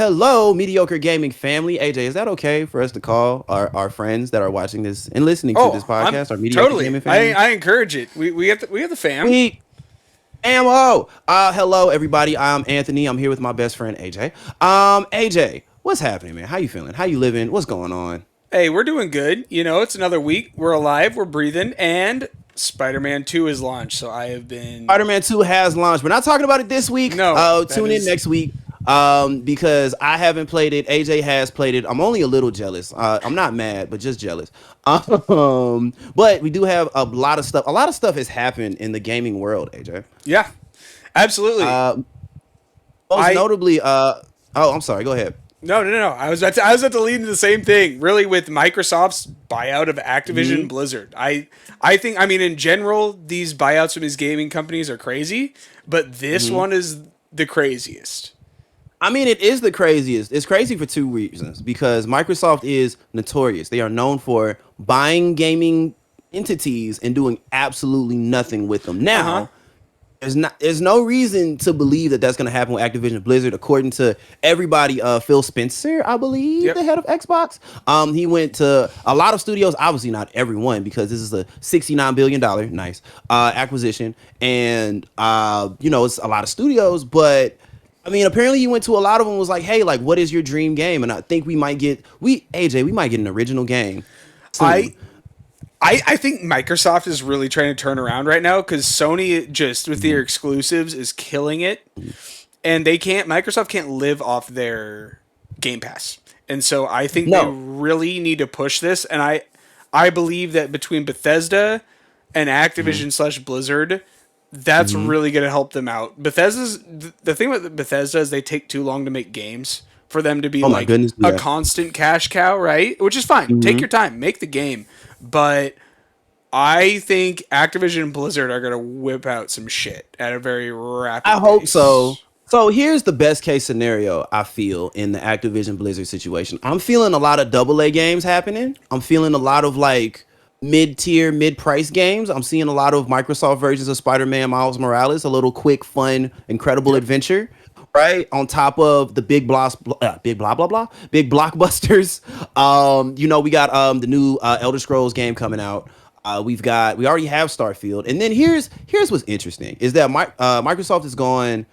Hello, mediocre gaming family. AJ, is that okay for us to call our friends that are watching this and listening to this Oh, I'm podcast our mediocre totally. gaming I family? I encourage it. We have the fam. We ammo. Hello everybody. I'm Anthony. I'm here with my best friend AJ. AJ, what's happening, man? How you feeling? How you living? What's going on? Hey, we're doing good. You know, it's another week. We're alive. We're breathing, and Spider-Man 2 is launched. So I have been. Spider-Man 2 has launched. We're not talking about it this week. No, that Tune in is. next week. Because I haven't played it. AJ has played it. I'm only a little jealous. I'm not mad, but just jealous. But we do have a lot of stuff. A lot of stuff has happened in the gaming world, AJ. Yeah, absolutely. Uh, Most I notably, oh, I'm sorry. Go ahead. no. I was about to lead into the same thing. Really, with Microsoft's buyout of Activision Mhm. Blizzard. I think. I mean, in general, these buyouts from these gaming companies are crazy, but this Mhm. one is the craziest. I mean, it is the craziest. It's crazy for two reasons. Because Microsoft is notorious. They are known for buying gaming entities and doing absolutely nothing with them. Uh huh. Now, there's no reason to believe that that's going to happen with Activision Blizzard, according to everybody. Phil Spencer, I believe, Yep. the head of Xbox. He went to a lot of studios. Obviously, not everyone, because this is a $69 billion nice acquisition, and it's a lot of studios. But I mean, apparently, he went to a lot of them. And was like, hey, like, what is your dream game? And I think we might get an original game soon. I I think Microsoft is really trying to turn around right now because Sony just with their Mhm. exclusives is killing it, and they can't. Microsoft can't live off their Game Pass, and so I think they No. really need to push this. And I believe that between Bethesda and Mhm. Activision slash Blizzard, that's Mhm. really going to help them out. The thing with Bethesda is they take too long to make games for them to be Oh my like goodness, a yeah. constant cash cow, right? Which is fine. Take Mhm. your time, make the game, but I think Activision and Blizzard are going to whip out some shit at a very I rapid hope so. pace. So here's the best case scenario I feel in the Activision Blizzard situation. I'm feeling a lot of double A games happening. I'm feeling a lot of like mid-tier, mid-price games. I'm seeing a lot of Microsoft versions of Spider-Man Miles Morales, a little quick, fun, incredible Yep. adventure, right? On top of the big blockbusters. We got the new Elder Scrolls game coming out. We already have Starfield, and then here's what's interesting is that Microsoft is gone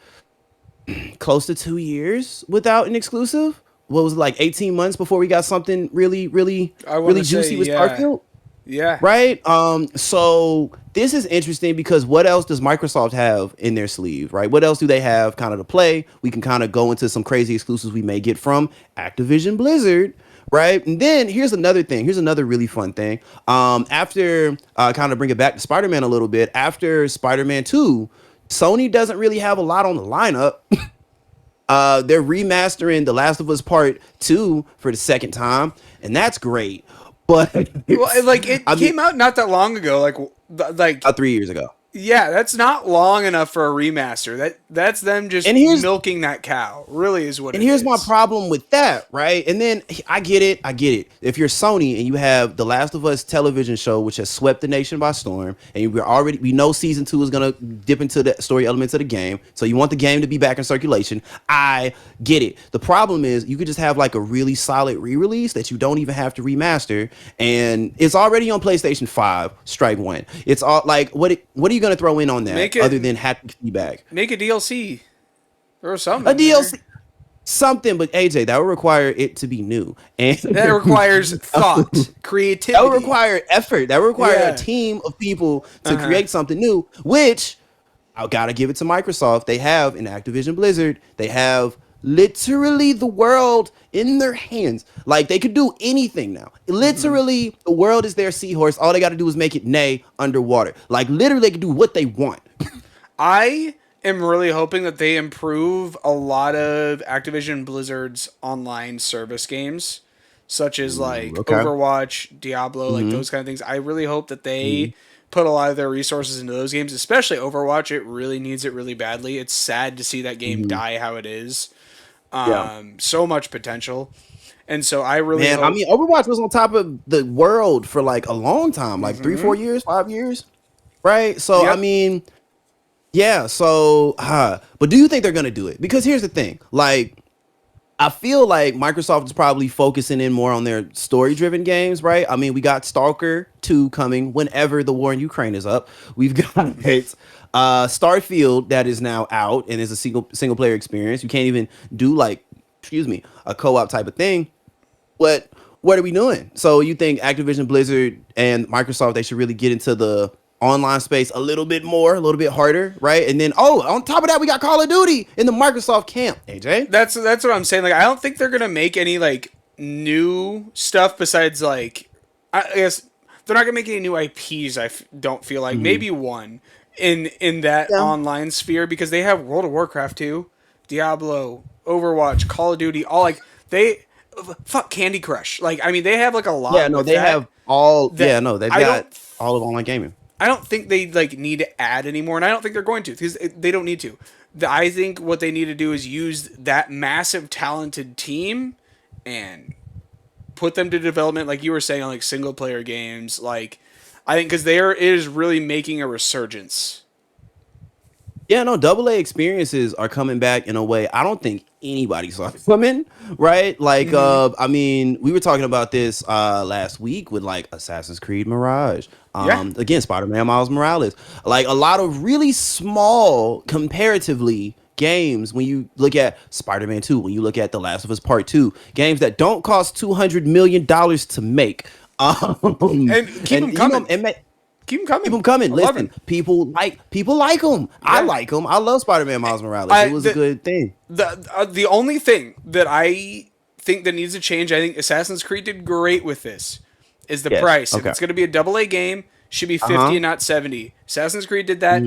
close to 2 years without an exclusive. What was it, like 18 months before we got something really, really, I want really to say, juicy with yeah, Starfield, yeah. right? So this is interesting because what else does Microsoft have in their sleeve, right? What else do they have kind of to play? We can kind of go into some crazy exclusives we may get from Activision Blizzard. Right, and then here's another thing. Here's another really fun thing. After kind of bring it back to Spider-Man a little bit. After Spider-Man 2, Sony doesn't really have a lot on the lineup. They're remastering The Last of Us Part 2 for the second time, and that's great. But Well, like it I mean, came out not that long ago. Like 3 years ago. yeah, that's not long enough for a remaster. That's them just And here's milking that cow. Really, is what And it here's my is. problem with that, right? And then I get it. I get it. If you're Sony and you have the Last of Us television show, which has swept the nation by storm, and we know season 2 is gonna dip into the story elements of the game, so you want the game to be back in circulation. I get it. The problem is you could just have like a really solid re-release that you don't even have to remaster, and it's already on PlayStation 5. Strike one. It's all like what are you gonna throw in on that Make other it than happy feedback? make a DLC or something A in there. DLC. Something, but AJ, that would require it to be new, and That requires thought, that would creativity. require effort. That would require a Yeah. team of people to Uh huh. create something new. Which I gotta give it to Microsoft. They have in Activision Blizzard. They have literally the world in their hands. Like they could do anything now. Literally, the world is their seahorse. All they got to do is make it neigh underwater. Like literally, they can do what they want. I am really hoping that they improve a lot of Activision Blizzard's online service games, such as Ooh, like okay. Overwatch, Diablo, like Hmm. those kind of things. I really hope that Hmm. they put a lot of their resources into those games, especially Overwatch. It really needs it really badly. It's sad to see that game Hmm. die how it is. Yeah. So much potential. And so I really Man, I hope. mean, Overwatch was on top of the world for like a long time, like three, Hmm. 4 years, 5 years, right? So, I Yep. mean, yeah. So, but do you think they're gonna do it? Because here's the thing, like, I feel like Microsoft is probably focusing in more on their story-driven games, right? I mean, we got Stalker 2 coming whenever the war in Ukraine is up. We've got Starfield that is now out and is a single player experience. You can't even do like, excuse me, a co-op type of thing. What are we doing? So you think Activision Blizzard and Microsoft they should really get into the online space a little bit more, a little bit harder, right? And then on top of that, we got Call of Duty in the Microsoft camp. AJ, That's what I'm saying. Like, I don't think they're gonna make any like new stuff besides like, I guess they're not gonna make any new IPs. Don't feel like maybe one in that yeah, online sphere because they have World of Warcraft 2, Diablo, Overwatch, Call of Duty, all like they fuck Candy Crush. Like, I mean, they have like a lot. yeah, no, with they that have all. that Yeah, no, they've I got don't all of online gaming. I don't think they like need to add anymore, and I don't think they're going to because they don't need to. I think what they need to do is use that massive talented team and put them to development, like you were saying, on like single player games. Like I think because there is really making a resurgence. Yeah, no, double A experiences are coming back in a way I don't think anybody saw it coming, right? Like, I mean, we were talking about this last week with like Assassin's Creed Mirage. Yeah, Again, Spider-Man Miles Morales. Like a lot of really small comparatively games when you look at Spider-Man 2, when you look at The Last of Us Part 2, games that don't cost $200 million to make. and keep them coming. Keep them Keep coming. them coming. I love Listen, it. people like them. I Yeah. like them. I love Spider-Man Miles Morales. I It was a good thing. the only thing that I think that needs to change, I think Assassin's Creed did great with this, is the Yes. price. If Okay. it's going to be a double A game, should be 50 Uh-huh. and not 70. Assassin's Creed did that.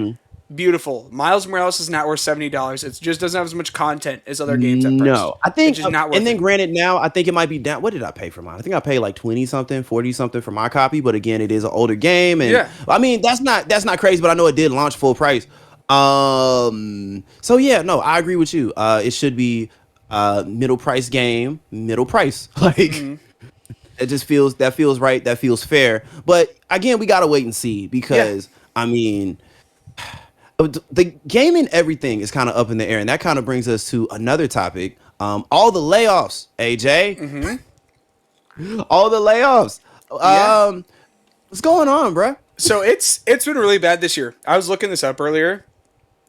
Beautiful. Miles Morales is not worth $70. It just doesn't have as much content as other games at price. No, I think, it's just not worth and then it. granted, now I think it might be down. What did I pay for mine? I think I paid like 20 something, 40 something for my copy. But again, it is an older game, and Yeah. I mean that's not crazy. But I know it did launch full price. So yeah, no, I agree with you. It should be middle price game, middle price. Like it just feels right. That feels fair. But again, we gotta wait and see because I mean the gaming everything is kind of up in the air, and that kind of brings us to another topic. All the layoffs, AJ, all the layoffs. Yeah. What's going on, bruh? So it's been really bad this year. I was looking this up earlier.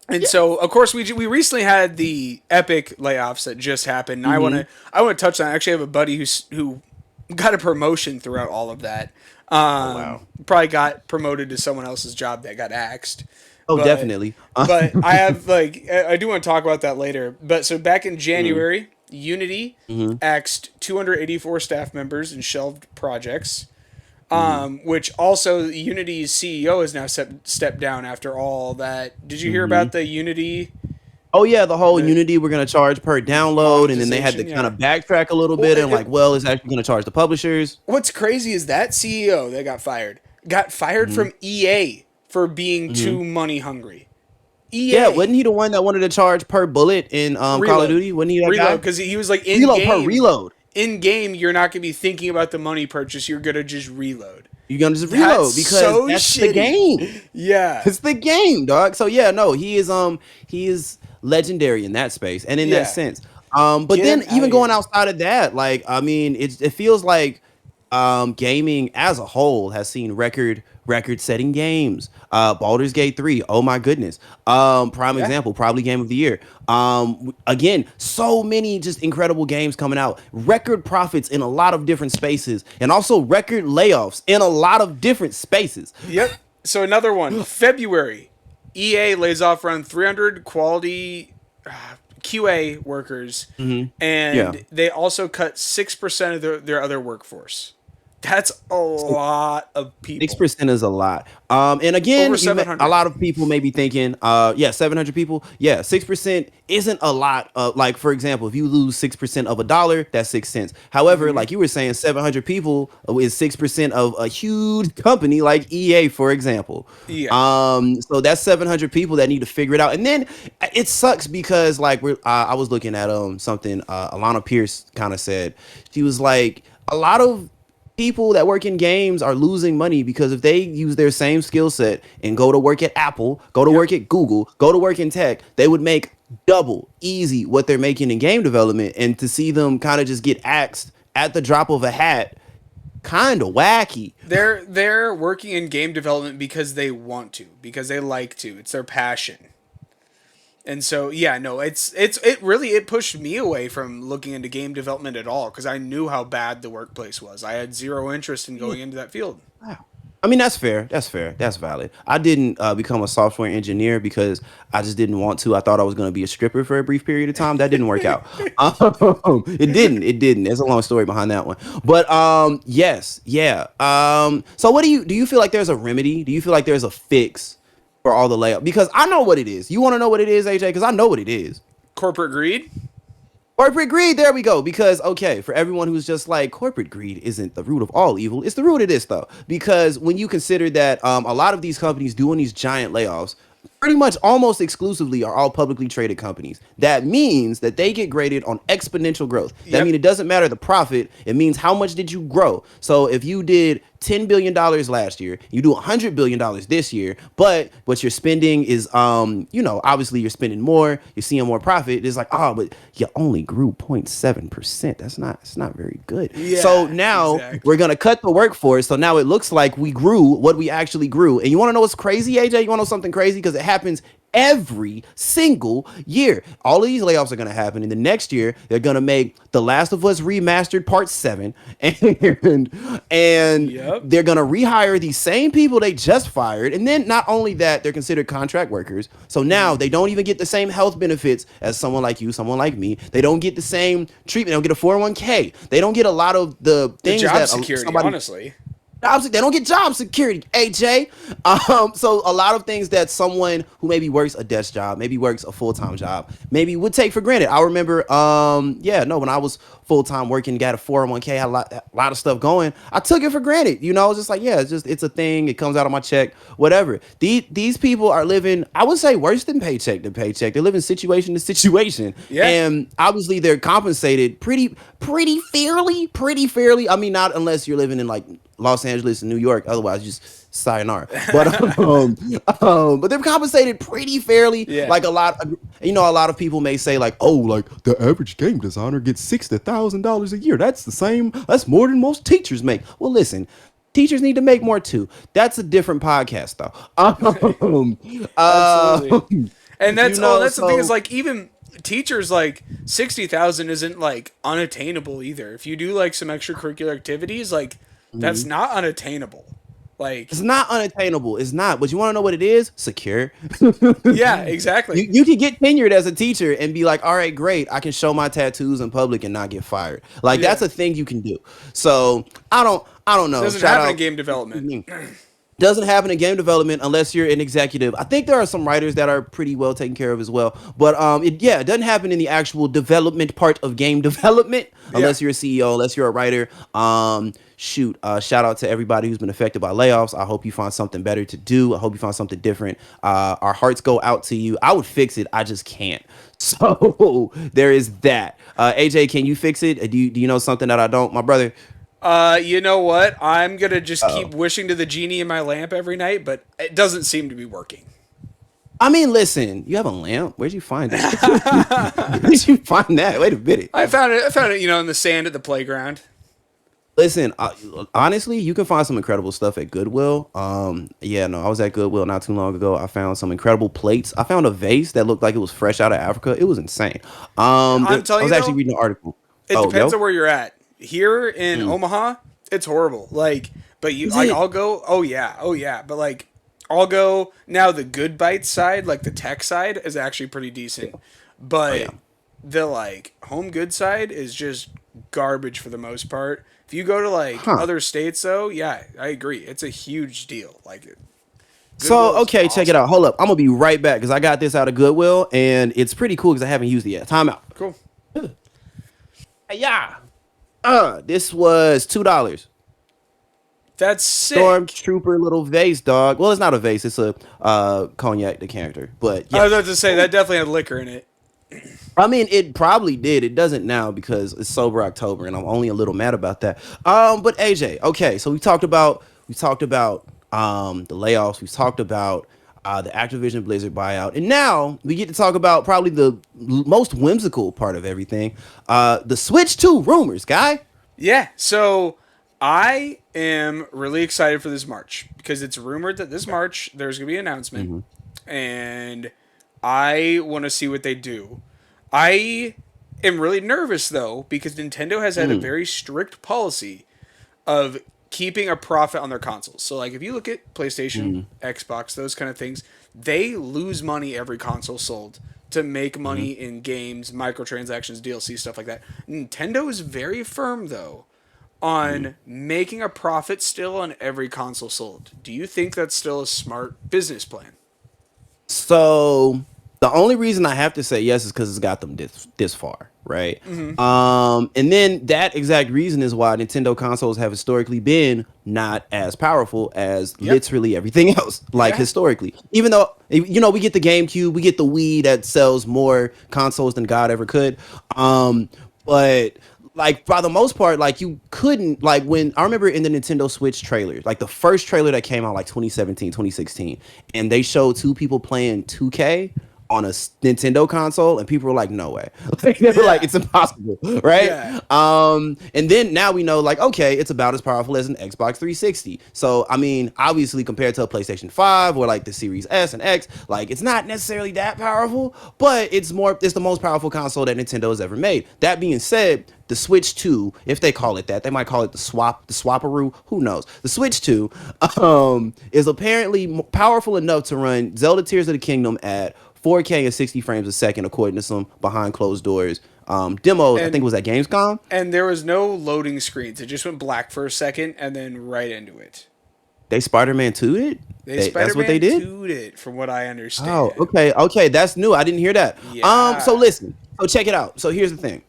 And so, of course, we recently had the Epic layoffs that just happened. And I want to touch on. I actually have a buddy who got a promotion throughout all of that. Wow. Probably got promoted to someone else's job that got axed. Oh, But- definitely. But I have I do want to talk about that later. But so back in January, Unity axed 284 staff members and shelved projects. Which also Unity's CEO has now stepped down after all that. Did you hear about the Unity? Oh yeah, the whole Unity we're gonna charge per download, and then they had to monetization, kind of backtrack a little bit and it- like, well, it's actually gonna charge the publishers. What's crazy is that CEO that got fired from EA for being too money hungry. EA, Yeah, wasn't he the one that wanted to charge per bullet in Call Reload. of Duty? Wasn't he that guy? reload because he was like in Reload game. per reload. In game, you're not gonna be thinking about the money purchase. You're gonna just reload. You're gonna just reload That's because so that's the shitty. game. Yeah, It's the game, dog. So yeah, no, he is legendary in that space and in Yeah. that sense. But Get then him even outta going here. outside of that, like I mean, it feels like gaming as a whole has seen record-setting games. Baldur's Gate 3, oh my goodness. Prime example, probably game of the year. Again, so many just incredible games coming out. Record profits in a lot of different spaces, and also record layoffs in a lot of different spaces. Yep. So another one, February, EA lays off around 300 quality QA workers, and Yeah. they also cut 6% of their other workforce. That's a lot of people. 6% is a lot. And again, Over 700. a lot of people may be thinking, 700 people. Yeah, 6% isn't a lot. Like, for example, if you lose 6% of $1, that's 6 cents. However, like you were saying, 700 people is 6% of a huge company like EA, for example. Yeah. So that's 700 people that need to figure it out. And then it sucks because, like, I was looking at something Alana Pierce kind of said. She was like, a lot of people that work in games are losing money because if they use their same skill set and go to work at Apple, go to work at Google, go to work in tech, they would make double easy what they're making in game development, and to see them kind of just get axed at the drop of a hat, kind of wacky. They're working in game development because they want to, because they like to. It's their passion. And so yeah, no, it really it pushed me away from looking into game development at all because I knew how bad the workplace was. I had zero interest in going into that field. Wow. I mean, that's fair. That's fair. That's valid. I didn't become a software engineer because I just didn't want to. I thought I was going to be a stripper for a brief period of time. That didn't work out. It didn't. It didn't. There's a long story behind that one. But yes, yeah. So what do you feel like there's a remedy? Do you feel like there's a fix for all the layout? Because I know what it is. You want to know what it is, AJ? Because I know what it is. Corporate greed. Corporate greed, there we go. Because, okay, for everyone who's just like, corporate greed isn't the root of all evil, it's the root of this, though. Because when you consider that a lot of these companies doing these giant layoffs, pretty much almost exclusively are all publicly traded companies. That means that they get graded on exponential growth. That means it doesn't matter the profit, it means how much did you grow. So if you did $10 billion last year, you do $100 billion this year, but what you're spending is obviously you're spending more, you're seeing more profit. It's like, oh, but you only grew 0.7%. It's not very good. Yeah, so now exactly. we're gonna cut the workforce. So now it looks like we grew what we actually grew. And you want to know what's crazy, AJ? You want to know something crazy? Because it happens every single year. All of these layoffs are going to happen. In the next year, they're going to make The Last of Us Remastered Part 7. And Yep. they're going to rehire these same people they just fired. And then not only that, they're considered contract workers. So now they don't even get the same health benefits as someone like you, someone like me. They don't get the same treatment. They don't get a 401k. They don't get a lot of the The things job that security, somebody, honestly. they don't get job security, AJ. So a lot of things that someone who maybe works a desk job, maybe works a full-time job, maybe would take for granted. I remember, when I was full-time working, got a 401k, had a lot of stuff going, I took it for granted. You know, it's just like, yeah, it's a thing. It comes out of my check, whatever. These people are living, I would say, worse than paycheck to paycheck. They're living situation to situation. Yeah. And obviously they're compensated pretty fairly. I mean, not unless you're living in like Los Angeles and New York. Otherwise, just sayonara. But they're compensated pretty fairly. Yeah. Like a lot of people may say like, oh, like the average game designer gets $60,000 a year. That's the same. That's more than most teachers make. Well, listen. Teachers need to make more too. That's a different podcast, though. Absolutely. And that's that's the thing is so like even teachers like 60,000 isn't like unattainable either. If you do like some extracurricular activities, like that's not unattainable. Like it's not unattainable. It's not. But you want to know what it is? Secure. yeah, exactly. You can get tenured as a teacher and be like, all right, great. I can show my tattoos in public and not get fired. Like Yeah. that's a thing you can do. So I don't know. Doesn't Shout happen out. in game development. Doesn't happen in game development unless you're an executive. I think there are some writers that are pretty well taken care of as well. But it doesn't happen in the actual development part of game development unless you're a CEO, unless you're a writer. Shout out to everybody who's been affected by layoffs. I hope you find something better to do. I hope you find something different. Our hearts go out to you. I would fix it. I just can't. So there is that. AJ, can you fix it? Do you know something that I don't, my brother? You know what? I'm gonna just keep wishing to the genie in my lamp every night, but it doesn't seem to be working. I mean, listen, you have a lamp. Where'd you find it? Where'd you find that? Wait a minute. I found it, in the sand at the playground. Listen, honestly, you can find some incredible stuff at Goodwill. I was at Goodwill not too long ago. I found some incredible plates. I found a vase that looked like it was fresh out of Africa. It was insane. I'm telling I was you actually though, reading an article. it Oh, depends yo? on where you're at. Here in Omaha, it's horrible. Like, but Is it? I'll go. Oh yeah. But like, I'll go now. The Good Bites side, like the tech side, is actually pretty decent. But yeah. the like home good side is just garbage for the most part. If you go to like Huh. other states, though, yeah, I agree. It's a huge deal. Like, So, Goodwill is okay, check it awesome. out. Hold up. I'm going to be right back because I got this out of Goodwill and it's pretty cool because I haven't used it yet. Time out. Cool. Yeah. This was $2. That's sick. Stormtrooper little vase, dog. Well, it's not a vase. It's a cognac, the character. But I yeah. was about to say that definitely had liquor in it. I mean, it probably did. It doesn't now because it's sober October, and I'm only a little mad about that. But AJ, okay, so we talked about the layoffs. We talked about the Activision Blizzard buyout, and now we get to talk about probably the most whimsical part of everything, the Switch 2 rumors, guy. Yeah, so I am really excited for this March because it's rumored that this March there's going to be an announcement, and I want to see what they do. I am really nervous though because Nintendo has had a very strict policy of keeping a profit on their consoles. So like if you look at PlayStation, Xbox, those kind of things, they lose money every console sold to make money in games, microtransactions, DLC, stuff like that. Nintendo is very firm though on making a profit still on every console sold. Do you think that's still a smart business plan? So the only reason I have to say yes is because it's got them this far, right? And then that exact reason is why Nintendo consoles have historically been not as powerful as literally everything else, like historically. Even though we get the GameCube, we get the Wii that sells more consoles than God ever could, but like by the most part, like you couldn't like when I remember in the Nintendo Switch trailer, like the first trailer that came out like 2017, 2016, and they showed two people playing 2K on a Nintendo console, and people were like, no way. Like, they were like, it's impossible, right? Yeah. And then now we know, like, okay, it's about as powerful as an Xbox 360. So, I mean, obviously compared to a PlayStation 5 or like the Series S and X, like it's not necessarily that powerful, but it's the most powerful console that Nintendo has ever made. That being said, the Switch 2, if they call it that, they might call it the Swapperoo, who knows? The Switch 2 is apparently powerful enough to run Zelda Tears of the Kingdom at 4K and 60 frames a second, according to some behind closed doors demo. I think it was at Gamescom. And there was no loading screens. It just went black for a second and then right into it. They Spider-Man 2'd it? That's what they did? 2'd it, from what I understand. Oh, okay. That's new. I didn't hear that. Yeah. So listen. So check it out. So here's the thing.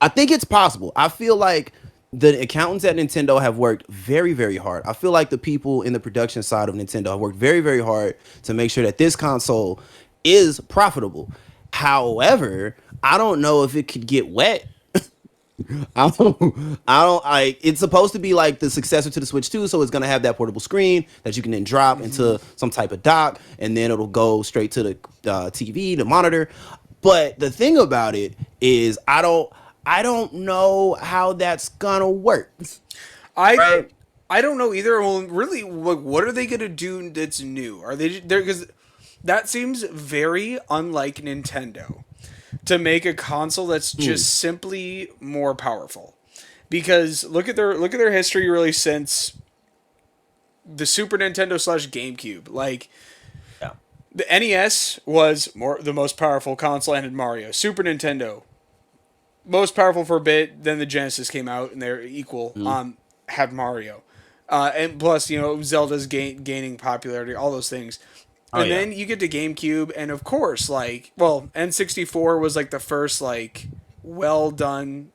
I think it's possible. I feel like the accountants at Nintendo have worked very, very hard. I feel like the people in the production side of Nintendo have worked very, very hard to make sure that this console is profitable. However, I don't know if it could get wet. I don't like it's supposed to be like the successor to the Switch 2, so it's gonna have that portable screen that you can then drop into some type of dock, and then it'll go straight to the TV, the monitor. But the thing about it is I don't know how that's gonna work. I don't know either. Well, really, what are they gonna do that's new? Are they there? Because that seems very unlike Nintendo to make a console that's just simply more powerful. Because look at their history really since the Super Nintendo / GameCube. Like the NES was the most powerful console and had Mario. Super Nintendo, most powerful for a bit. Then the Genesis came out and they're equal. Had Mario, and plus Zelda's gaining popularity. All those things. And then you get to GameCube, and of course, N64 was like the first well done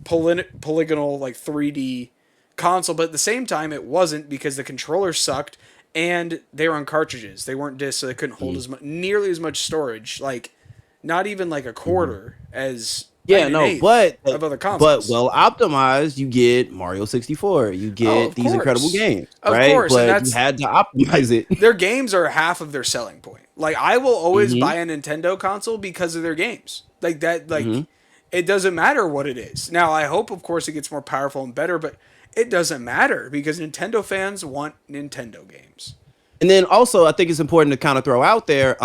polygonal 3D console, but at the same time it wasn't because the controller sucked and they were on cartridges. They weren't discs, so they couldn't hold nearly as much storage. Not even a quarter as but of other consoles. But well optimized, you get Mario 64, you get these incredible games, right? Of course, but you had to optimize it. Their games are half of their selling point. I will always buy a Nintendo console because of their games. It doesn't matter what it is. Now, I hope, of course, it gets more powerful and better, but it doesn't matter because Nintendo fans want Nintendo games. And then also, I think it's important to kind of throw out there,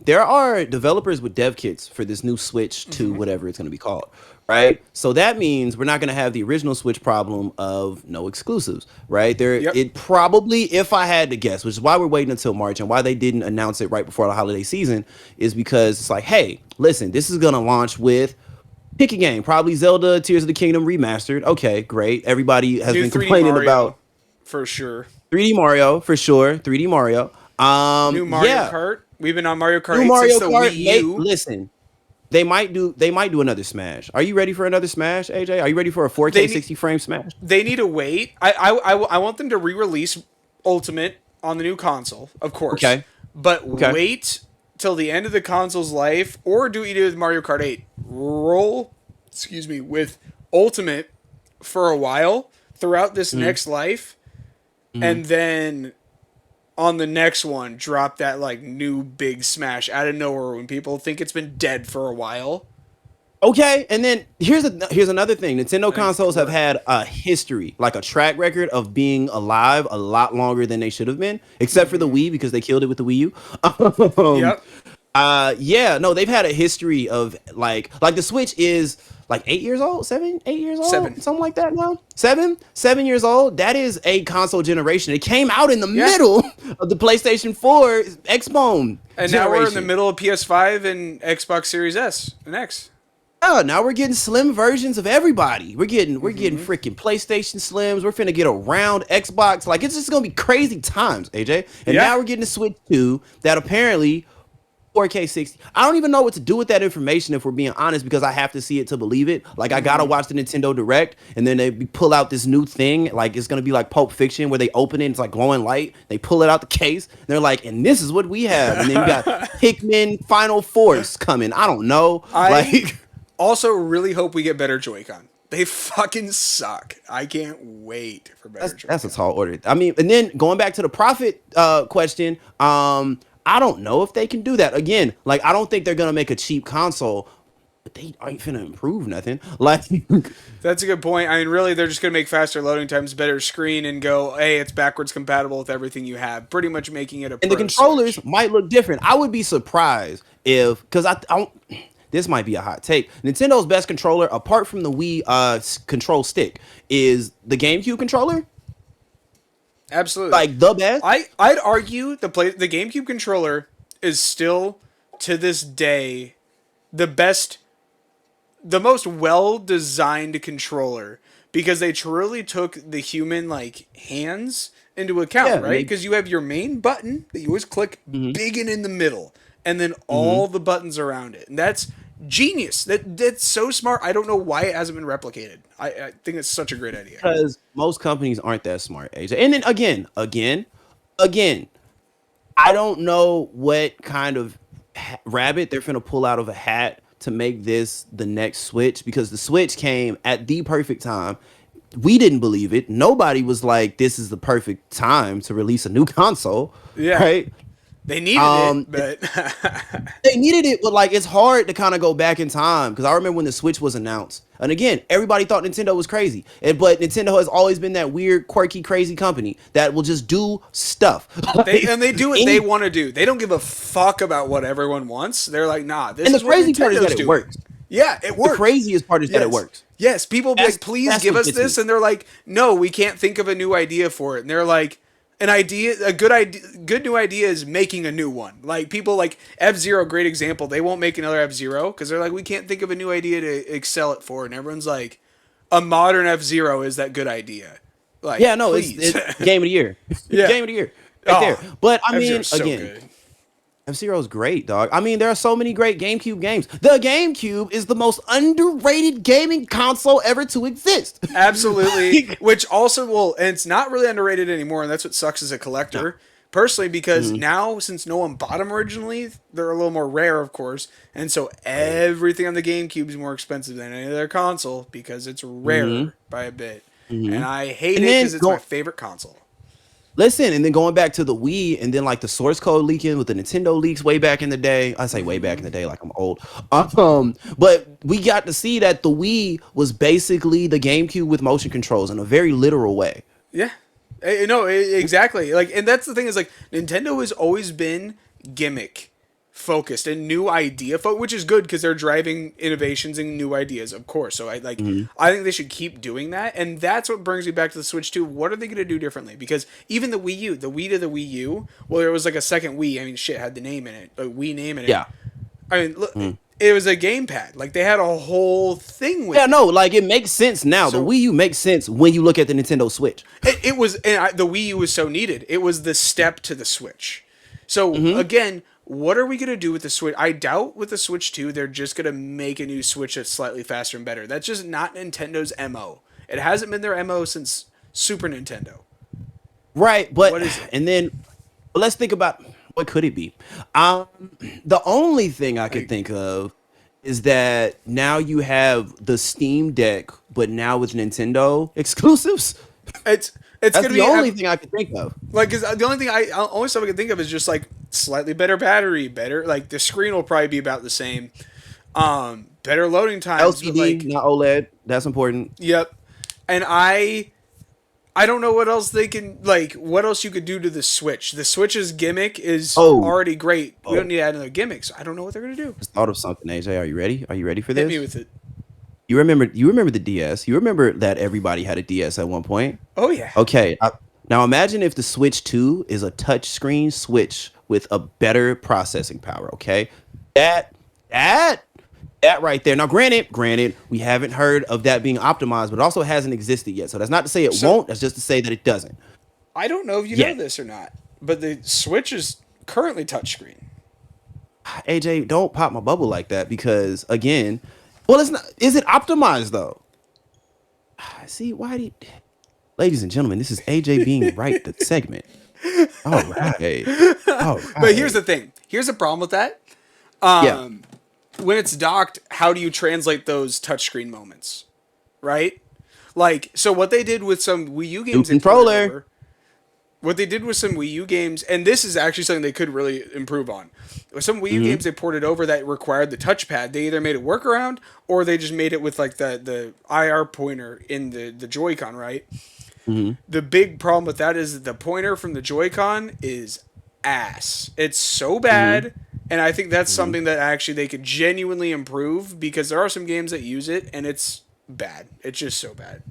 there are developers with dev kits for this new Switch to whatever it's going to be called, right? So that means we're not going to have the original Switch problem of no exclusives, right? It probably, if I had to guess, which is why we're waiting until March and why they didn't announce it right before the holiday season, is because it's like, hey, listen, this is going to launch with pick a game, probably Zelda Tears of the Kingdom remastered. Okay, great. Everybody has been complaining about for sure. 3D Mario for sure. 3D Mario. New Mario Kart. We've been on Mario Kart New 8 Mario since the Kart. Wii U. Listen, they might do another Smash. Are you ready for another Smash, AJ? Are you ready for a 4K 60 frame Smash? They need to wait. I want them to re-release Ultimate on the new console, of course. Okay. But wait till the end of the console's life, or do what you did with Mario Kart 8. Roll, with Ultimate for a while throughout this next life. And then on the next one drop that like new big smash out of nowhere when people think it's been dead for a while. Okay, and then here's another thing. Nintendo I think it's consoles have great. had a history, like a track record of being alive a lot longer than they should have been, except for the Wii because they killed it with the Wii U. um, Yep. yeah, no, they've had a history of like the Switch is like 8 years old, 8 years old, 7. something like that now. 7 years old. That is a console generation. It came out in the Yeah. middle of the PlayStation 4 Xbone And now we're in the generation. middle of PS5 and Xbox Series S and X. Yeah, now we're getting slim versions of everybody. We're getting freaking PlayStation Slims. We're finna get a round Xbox. Like it's just gonna be crazy times, AJ. And Yeah. now we're getting a Switch 2 that apparently 4K 60. I don't even know what to do with that information if we're being honest, because I have to see it to believe it. Like I gotta watch the Nintendo Direct, and then pull out this new thing. Like it's gonna be like Pulp Fiction, where they open it, and it's like glowing light. They pull it out the case, and they're like, "And this is what we have." And then you got Pikmin Final Force coming. I don't know, I like. also really hope we get better Joy-Con. They fucking suck. I can't wait for better Joy-Con. That's a tall order. I mean, and then going back to the profit question, I don't know if they can do that again. Like, I don't think they're gonna make a cheap console, but they ain't finna improve nothing. Like, and That's a good point. I mean, really, they're just going to make faster loading times, better screen, and go, hey, it's backwards compatible with everything you have. Pretty much making it a the pro controllers Switch. might look different. I would be surprised if, because I don't. This might be a hot take. Nintendo's best controller, apart from the Wii control stick, is the GameCube controller. Absolutely. Like the best. I'd argue the GameCube controller is still to this day the best, the most well designed controller because they truly took the human like hands into account, Yeah, right? Because you have your main button that you always click big and in the middle, and then all the buttons around it, and that's genius. That's so smart. I don't know why it hasn't been replicated. I think it's such a great idea. Because most companies aren't that smart, AJ. And then again, I don't know what kind of rabbit they're finna pull out of a hat to make this the next Switch, because the Switch came at the perfect time. We didn't believe it. Nobody was like, this is the perfect time to release a new console. Yeah. Right? They needed Um, it, but They needed it, but like it's hard to kind of go back in time, because I remember when the Switch was announced, and again, everybody thought Nintendo was crazy, but Nintendo has always been that weird, quirky, crazy company that will just do stuff. they do what Any- they want to do. They don't give a fuck about what everyone wants. They're like, nah, this And the is what crazy part is Nintendo's that it doing. works. Yeah, it The works. craziest part is that it Yes. works. Yes, people be That's- like, please that's give what us gets this, me. and they're like, no, we can't think of a new idea for it. And they're like, a good new idea is making a new one. Like people like F-Zero, great example. They won't make another F-Zero because they're like, we can't think of a new idea to excel it for. And everyone's like, a modern F-Zero is that good idea. Like, Yeah, no, please. it's game of the year. Yeah. Game of the year. Right Oh, there. But I mean, F-Zero's so again, good. F-Zero is great, dog. I mean, there are so many great GameCube games. The GameCube is the most underrated gaming console ever to exist. Absolutely. Which also will, and it's not really underrated anymore, and that's what sucks as a collector. Personally, because now, since no one bought them originally, they're a little more rare, of course. And so everything on the GameCube is more expensive than any other console because it's rarer by a bit. And I hate And it then because it's my favorite console. Listen, and then going back to the Wii, and then like the source code leaking with the Nintendo leaks way back in the day. I say way back in the day, like I'm old. But we got to see that the Wii was basically the GameCube with motion controls in a very literal way. Yeah. No, exactly. Like, and that's the thing is like Nintendo has always been gimmick focused and new idea which is good because they're driving innovations and new ideas, of course. So I think they should keep doing that, and that's what brings me back to the Switch 2. What are they going to do differently? Because even the Wii U, the Wii to the Wii U, well, there was like a second Wii. I mean, shit, had the name in it, a Wii name in it. Yeah. I mean, look, it was a gamepad. Like they had a whole thing with Yeah, it. no, like it makes sense now. So- the Wii U makes sense when you look at the Nintendo Switch. It was, and the Wii U was so needed. It was the step to the Switch. So again, what are we gonna do with the Switch? I doubt with the Switch 2, they're just gonna make a new Switch that's slightly faster and better. That's just not Nintendo's MO. It hasn't been their MO since Super Nintendo. Right, but What is it? and then let's think about what could it be. The only thing I could think of is that now you have the Steam Deck, but now with Nintendo exclusives. It's It's That's gonna the be only thing I could think of. like, 'cause the only stuff I can think of is just like slightly better battery, better like the screen will probably be about the same, better loading times, but LCD, like, not OLED. That's important. yep. And I don't know what else they can like. What else you could do to the Switch? The Switch's gimmick is Oh, already great. We don't oh, need to add another gimmick. So I don't know what they're gonna do. just thought of something, AJ. Are you ready? Are you ready for Hit me this? with it. You remember the DS. You remember that everybody had a DS at one point. Oh yeah. Okay. Now imagine if the Switch 2 is a touchscreen Switch with a better processing power. Okay, that that that right there. Now, granted, we haven't heard of that being optimized, but it also hasn't existed yet. So that's not to say it So won't. That's just to say that it doesn't I don't know if you know yet. this or not, but the Switch is currently touchscreen. AJ, don't pop my bubble like that because again, well, it's not. Is it optimized though? See, ladies and gentlemen, this is AJ being right. The segment. All right. All But here's right. the thing. Here's the problem with that. Yeah. When it's docked, how do you translate those touchscreen moments? Right? Like, so what they did with some Wii U New games they ported controller. over, what they did with some Wii U games, and this is actually something they could really improve on. With some Wii U Mm-hmm. games they ported over that required the touchpad, they either made a workaround or they just made it with like the IR pointer in the Joy-Con, right? Mm-hmm. The big problem with that is that the pointer from the Joy-Con is ass. It's so bad, and I think that's something that actually they could genuinely improve because there are some games that use it and it's bad. It's just so bad.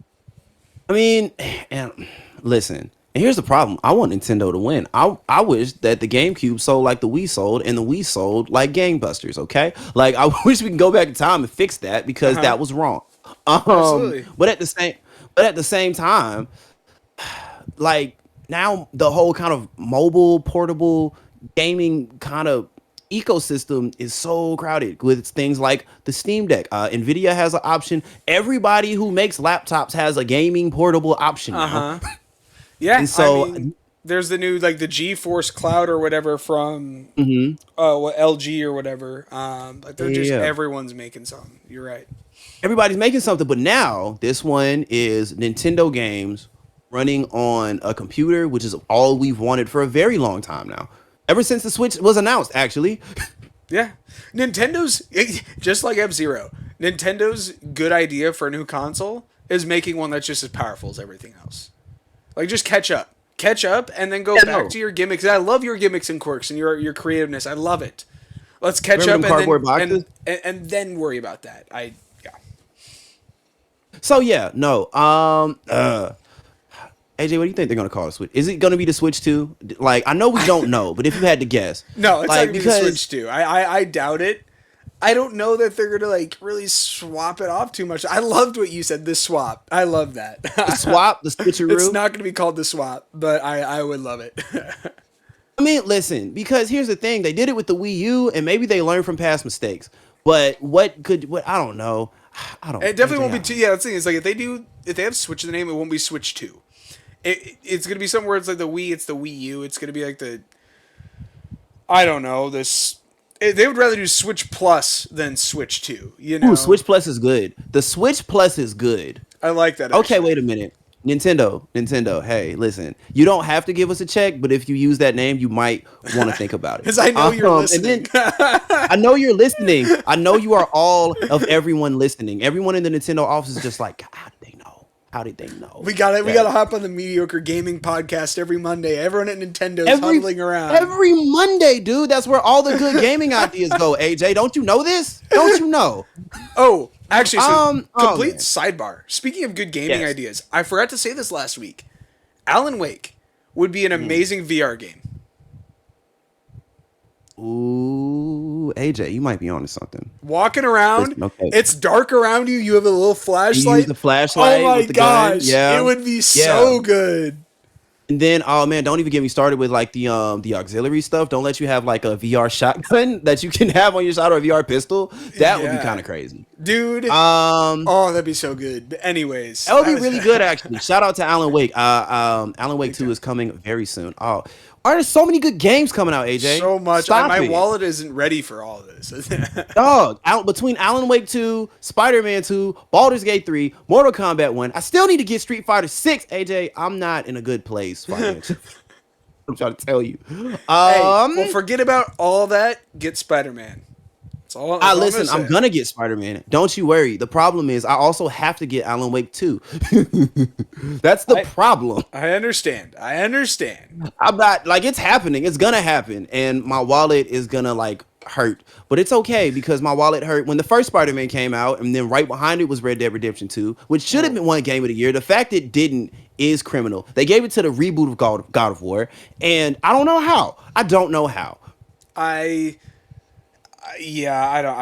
I mean, and listen. And here's the problem. I want Nintendo to win. I wish that the GameCube sold like the Wii sold, and the Wii sold like Gangbusters. Okay, like I wish we can go back in time and fix that because Uh-huh. that was wrong. Absolutely. But at the same time, like now the whole kind of mobile portable gaming kind of ecosystem is so crowded with things like the Steam Deck. Nvidia has an option. Everybody who makes laptops has a gaming portable option now. Uh-huh. Yeah, And I so mean, there's the new like the GeForce Cloud or whatever from mhm, what LG or whatever. Like they're just yeah, everyone's making something. You're right. everybody's making something, but now this one is Nintendo games running on a computer, which is all we've wanted for a very long time now. Ever since the Switch was announced, actually. Yeah, Nintendo's just like F-Zero. Nintendo's good idea for a new console is making one that's just as powerful as everything else. Like just catch up, and then go Yeah, back no. to your gimmicks. I love your gimmicks and quirks and your creativeness. I love it. Let's catch Remember up them and cardboard then boxes? and then worry about that. Yeah. So yeah, no. AJ, what do you think they're gonna call the Switch? Is it gonna be the Switch 2? Like, I know we don't know, but if you had to guess, No, it's not like gonna be the because Switch 2. I doubt it. I don't know that they're gonna like really swap it off too much. I loved what you said. This swap. I love that. the swap, the switcheroo. It's not gonna be called the swap, but I would love it. I mean, listen, because here's the thing: they did it with the Wii U, and maybe they learned from past mistakes. But what I don't know. I don't. It definitely AJ, won't I be don't two. know. Yeah, that's the thing. It's like if they have Switch in the name, it won't be Switch 2. It's gonna be somewhere where it's like the Wii. It's the Wii U. It's gonna be like the I don't know this. They would rather do Switch Plus than Switch 2. You Ooh, know. Switch Plus is good. The Switch Plus is good. I like that. Okay, Actually. wait a minute. Nintendo. Hey, listen. You don't have to give us a check, but if you use that name, you might want to think about it. Because I know you're And listening. then I know you're listening. I know you are all of everyone listening. Everyone in the Nintendo office is just like, how did they know? How did they know? We got it. We that- got to hop on the Mediocre Gaming podcast every Monday. Everyone at Nintendo's every huddling around. every Monday, dude. That's where all the good gaming ideas go. AJ, don't you know this? Don't you know? Oh, actually, so Oh, complete man. sidebar. Speaking of good gaming Yes. ideas, I forgot to say this last week. Alan Wake would be an amazing VR game. Ooh, AJ, you might be onto something. Walking around, Listen, okay. it's dark around you. You have a little You flashlight. use the flashlight Oh my with the gun. gosh, Yeah, it would be so good. And then, oh man, don't even get me started with like the auxiliary stuff. Don't let you have like a VR shotgun that you can have on your side or a VR pistol. That would be Yeah. kind of crazy. Dude. Um, Oh, that'd be so good. But anyways, that would be really good actually. Shout out to Alan Wake. Alan Wake 2 is coming very soon. Oh, There's so many good games coming out, AJ. So much. Stop My it. wallet isn't ready for all of this. Dog, out between Alan Wake 2, Spider-Man 2, Baldur's Gate 3, Mortal Kombat 1, I still need to get Street Fighter 6. AJ, I'm not in a good place financially. I'm trying to tell you. Hey, well, forget about all that. Get Spider-Man. Listen, I'm gonna get Spider-Man. Don't you worry. The problem is I also have to get Alan Wake 2. That's the problem. I understand. I'm not like it's happening. It's gonna happen, and my wallet is gonna like hurt. But it's okay because my wallet hurt when the first Spider-Man came out, and then right behind it was Red Dead Redemption 2, which should have been one game of the year. The fact it didn't is criminal. They gave it to the reboot of God of War, and I don't know how. I don't know how. I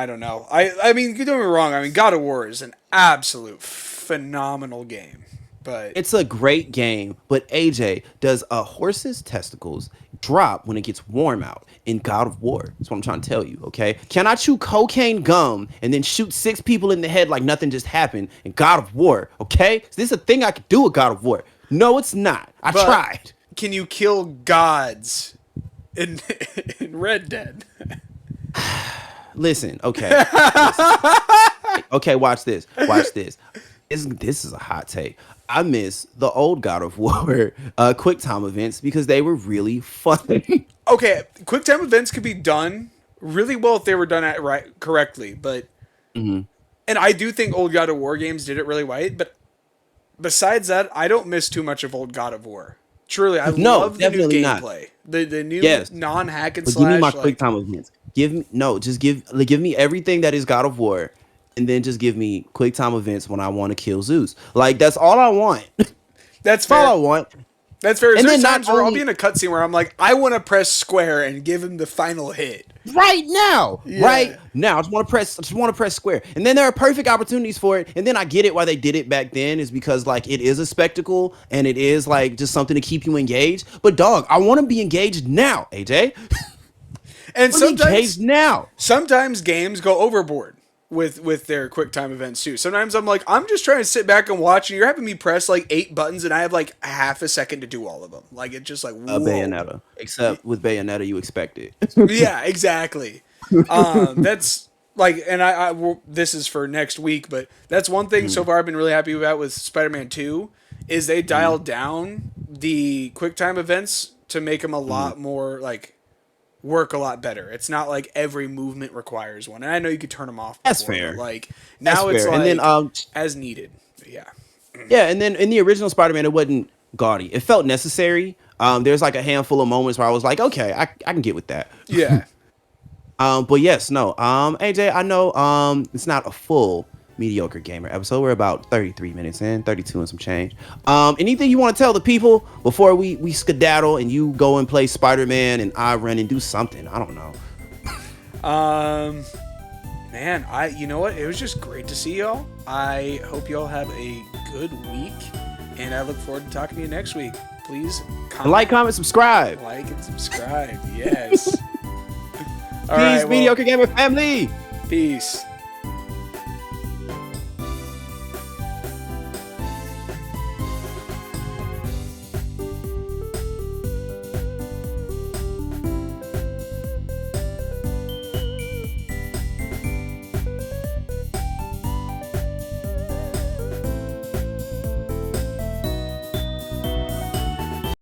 don't know. I mean, don't get me wrong. I mean, God of War is an absolute phenomenal game, but It's a great game. But AJ, does a horse's testicles drop when it gets warm out in God of War? That's what I'm trying to tell you. Okay, can I chew cocaine gum and then shoot 6 people in the head like nothing just happened in God of War? Okay, is this a thing I could do with God of War? No, it's not. I But tried. Can you kill gods in in Red Dead? Listen, okay. Okay, watch this. Watch this. This is a hot take. I miss the old God of War quick time events because they were really fun. Okay, quick time events could be done really well if they were done correctly, but and I do think old God of War games did it really right. But besides that, I don't miss too much of old God of War. Truly, I love the new definitely not. gameplay, the new Yes. non-hack and But slash. give me my like- quick time events. Give me everything that is God of War, and then just give me quick time events when I want to kill Zeus. Like that's all I want. That's That's fair. all I want. That's fair. And There's then not times where I'll only- be in a cutscene where I'm like, I want to press square and give him the final hit. Right now. Yeah. Right now. I just want to press square. And then there are perfect opportunities for it. And then I get it why they did it back then is because like it is a spectacle and it is like just something to keep you engaged. But dog, I want to be engaged now, AJ. And I want to be engaged now. sometimes games go overboard with their quick time events too. Sometimes I'm like, I'm just trying to sit back and watch, and you're having me press like 8 buttons, and I have like half a second to do all of them. Like it's just like whoa. Bayonetta. Except with Bayonetta, you expect it. Yeah, exactly. That's like, and this is for next week, but that's one thing so far I've been really happy about with Spider-Man 2 is they dialed down the quick time events to make them a lot more like work a lot better. It's not like every movement requires one, and I know you could turn them off. That's before, fair. but, like now That's it's fair. like And then as needed. But yeah. yeah, and then in the original Spider-Man, it wasn't gaudy. It felt necessary. There's like a handful of moments where I was like, okay, I can get with that. Yeah. But yes, no. AJ, I know it's not a full Mediocre Gamer episode. We're about 33 minutes in, 32 and some change. Anything you want to tell the people before we skedaddle and you go and play Spider-Man and I run and do something? I don't know. Man, you know what? It was just great to see y'all. I hope y'all have a good week, and I look forward to talking to you next week. Please comment, Like, comment, subscribe. like, and subscribe. Yes. All Peace, right, well, Mediocre Gamer family. peace.